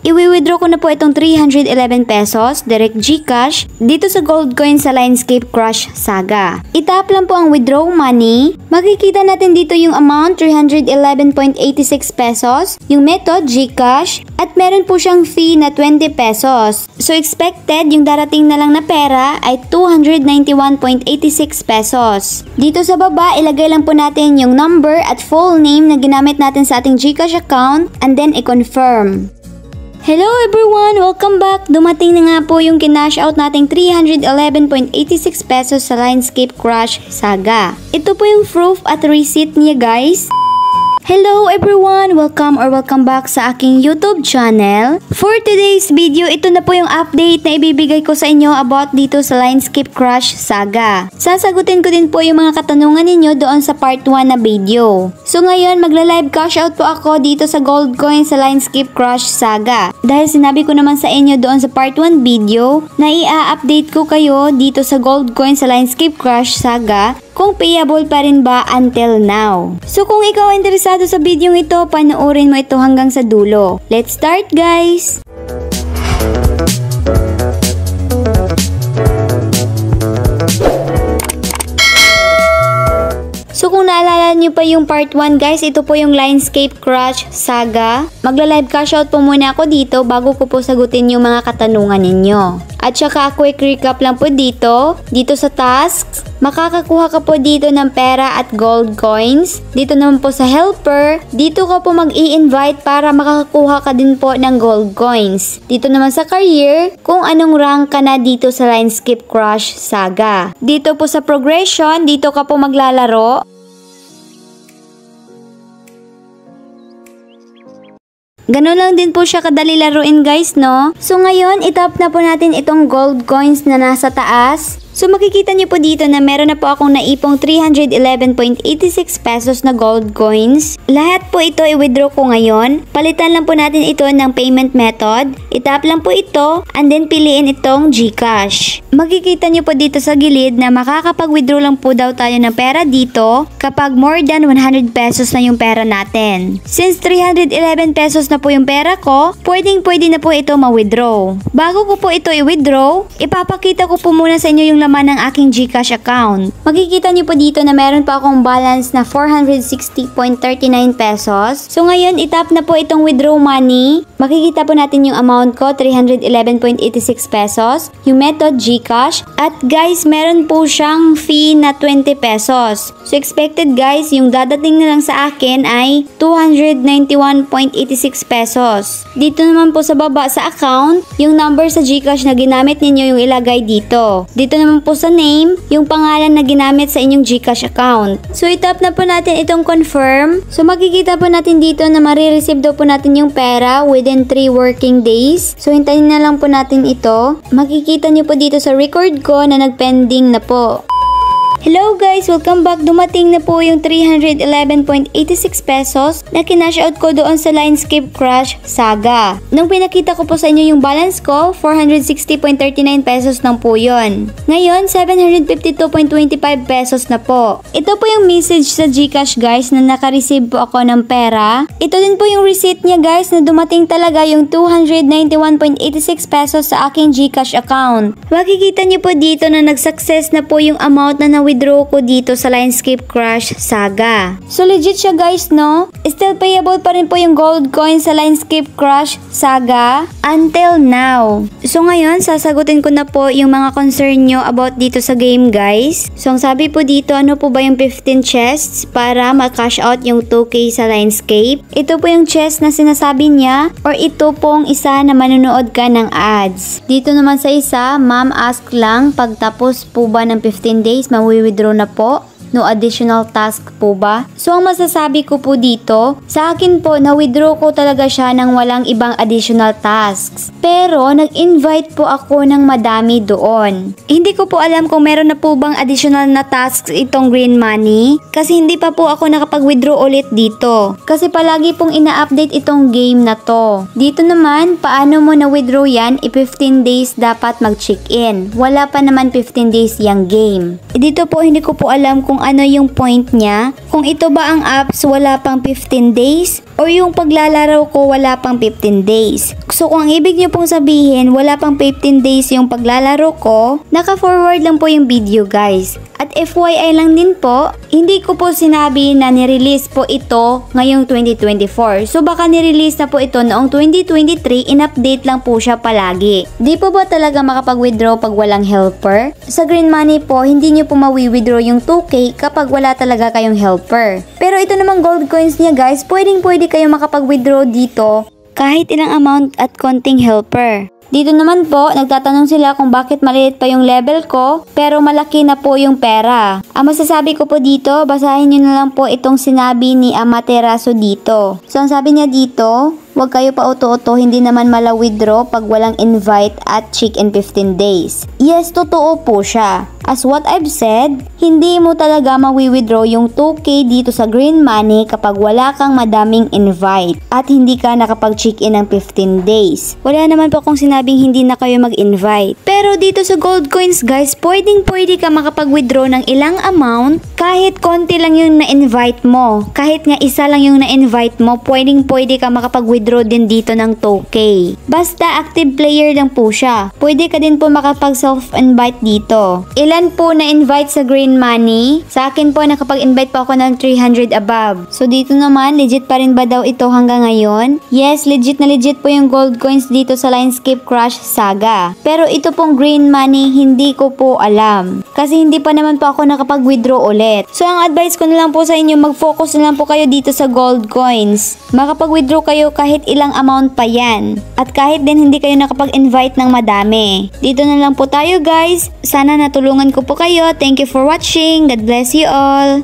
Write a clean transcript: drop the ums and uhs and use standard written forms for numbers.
Iwi-withdraw ko na po itong 311 pesos, direct GCash, dito sa gold coin sa Lionscape Crush Saga. Itap lang po ang withdraw money. Makikita natin dito yung amount, 311.86 pesos, yung method GCash, at meron po siyang fee na 20 pesos. So expected, yung darating na lang na pera ay 291.86 pesos. Dito sa baba, ilagay lang po natin yung number at full name na ginamit natin sa ating GCash account and then i-confirm. Hello everyone! Welcome back! Dumating na nga po yung kinash out nating 311.86 pesos sa Lionscape Crush Saga. Ito po yung proof at receipt niya guys. Hello everyone! Welcome back sa aking YouTube channel. For today's video, ito na po yung update na ibibigay ko sa inyo about dito sa Lionscape Crush Saga. Sasagutin ko din po yung mga katanungan ninyo doon sa part 1 na video. So ngayon, magla-live cash out po ako dito sa gold coin sa Lionscape Crush Saga. Dahil sinabi ko naman sa inyo doon sa part 1 video na i-update ko kayo dito sa gold coin sa Lionscape Crush Saga kung payable pa rin ba until now. So kung ikaw ay interesado sa video ito, panoorin mo ito hanggang sa dulo. Let's start guys! So kung naalala nyo pa yung part 1 guys, ito po yung Lionscape Crush Saga. Magla-live cash out po muna ako dito bago ko po sagutin yung mga katanungan ninyo. At saka quick recap lang po dito sa tasks, makakakuha ka po dito ng pera at gold coins. Dito naman po sa helper, dito ka po mag-i-invite para makakakuha ka din po ng gold coins. Dito naman sa career, kung anong rank ka na dito sa Lionscape Crush Saga. Dito po sa progression, dito ka po maglalaro. Ganun lang din po siya kadali laruin guys, no? So ngayon, itap na po natin itong gold coins na nasa taas. So makikita niyo po dito na meron na po akong naipong 311.86 pesos na gold coins. Lahat po ito i-withdraw ko ngayon. Palitan lang po natin ito ng payment method. Itap lang po ito and then piliin itong GCash. Makikita niyo po dito sa gilid na makakapag-withdraw lang po daw tayo ng pera dito kapag more than 100 pesos na yung pera natin. Since 311 pesos na po yung pera ko, pwede na po ito ma-withdraw. Bago ko po ito i-withdraw, ipapakita ko po muna sa inyo yung laman ng aking GCash account. Makikita niyo po dito na meron pa akong balance na 460.39 pesos. So ngayon, itap na po itong withdraw money. Makikita po natin yung amount ko, 311.86 pesos. Yung method GCash. At guys, meron po siyang fee na 20 pesos. So expected guys, yung dadating na lang sa akin ay 291.86 pesos. Dito naman po sa baba sa account, yung number sa GCash na ginamit ninyo yung ilagay dito. Dito naman po sa name, yung pangalan na ginamit sa inyong GCash account. So itap na po natin itong confirm. So makikita po natin dito na marireceive daw po natin yung pera within 3 working days. So hintayin na lang po natin ito. Makikita nyo po dito sa record ko na nagpending na po. Hello guys! Welcome back! Dumating na po yung 311.86 pesos na kinash out ko doon sa Lionscape Crush Saga. Nung pinakita ko po sa inyo yung balance ko, 460.39 pesos lang po yun. Ngayon, 752.25 pesos na po. Ito po yung message sa GCash guys na naka-receive po ako ng pera. Ito din po yung receipt niya guys na dumating talaga yung 291.86 pesos sa aking GCash account. Makikita niyo po dito na nag-success na po yung amount na withdraw ko dito sa Lionscape Crush Saga. So legit siya guys, no? Still payable pa rin po yung gold coin sa Lionscape Crush Saga until now. So ngayon, sasagutin ko na po yung mga concern nyo about dito sa game guys. So ang sabi po dito, ano po ba yung 15 chests para ma-cash out yung 2K sa Lionscape? Ito po yung chest na sinasabi niya or ito pong isa na manonood ka ng ads. Dito naman sa isa, ma'am ask lang pagtapos po ba ng 15 days withdraw na po. No additional task po ba? So ang masasabi ko po dito, sa akin po na-withdraw ko talaga siya ng walang ibang additional tasks. Pero nag-invite po ako ng madami doon. Hindi ko po alam kung meron na po bang additional na tasks itong green money. Kasi hindi pa po ako nakapag-withdraw ulit dito. Kasi palagi pong ina-update itong game na to. Dito naman, paano mo na-withdraw yan? 15 days dapat mag-check-in. Wala pa naman 15 days yung game. Dito po hindi ko po alam kung ano yung point niya. Kung ito ba ang apps wala pang 15 days or yung paglalaro ko wala pang 15 days. So kung ang ibig nyo pong sabihin wala pang 15 days yung paglalaro ko, naka-forward lang po yung video guys. At FYI lang din po, hindi ko po sinabi na nirelease po ito ngayong 2024. So baka nirelease na po ito noong 2023, in-update lang po siya palagi. Di po ba talaga makapag-withdraw pag walang helper? Sa Green Money po, hindi nyo po mawi-withdraw yung 2K kapag wala talaga kayong helper. Pero ito namang gold coins niya guys, pwede kayo makapag-withdraw dito kahit ilang amount at konting helper. Dito naman po, nagtatanong sila kung bakit maliit pa yung level ko pero malaki na po yung pera. Ang masasabi ko po dito, basahin nyo na lang po itong sinabi ni Amaterasu dito. So ang sabi niya dito, huwag kayo pa uto-uto, hindi naman mala-withdraw pag walang invite at check in 15 days. Yes, totoo po siya. As what I've said, hindi mo talaga mawi-withdraw yung 2K dito sa Green Money kapag wala kang madaming invite at hindi ka nakapag-check in ng 15 days. Wala naman po akong sinabing hindi na kayo mag-invite. Pero dito sa gold coins guys, pwede ka makapag-withdraw ng ilang amount kahit konti lang yung na-invite mo. Kahit nga isa lang yung na-invite mo, pwede ka makapag-withdraw din dito ng 2K. Basta active player lang po siya. Pwede ka din po makapag-self-invite dito. Ilan po na-invite sa Green Money? Sa akin po, nakapag-invite po ako ng 300 above. So dito naman, legit pa rin ba daw ito hanggang ngayon? Yes, legit na legit po yung gold coins dito sa Linescape Crush Saga. Pero ito pong Green Money, hindi ko po alam. Kasi hindi pa naman po ako nakapag-withdraw ulit. So ang advice ko na lang po sa inyo, mag-focus na lang po kayo dito sa gold coins. Makapag-withdraw kayo kahit ilang amount pa yan. At kahit din hindi kayo nakapag-invite ng madami. Dito na lang po tayo guys. Sana natulungan ko po kayo. Thank you for watching. God bless you all.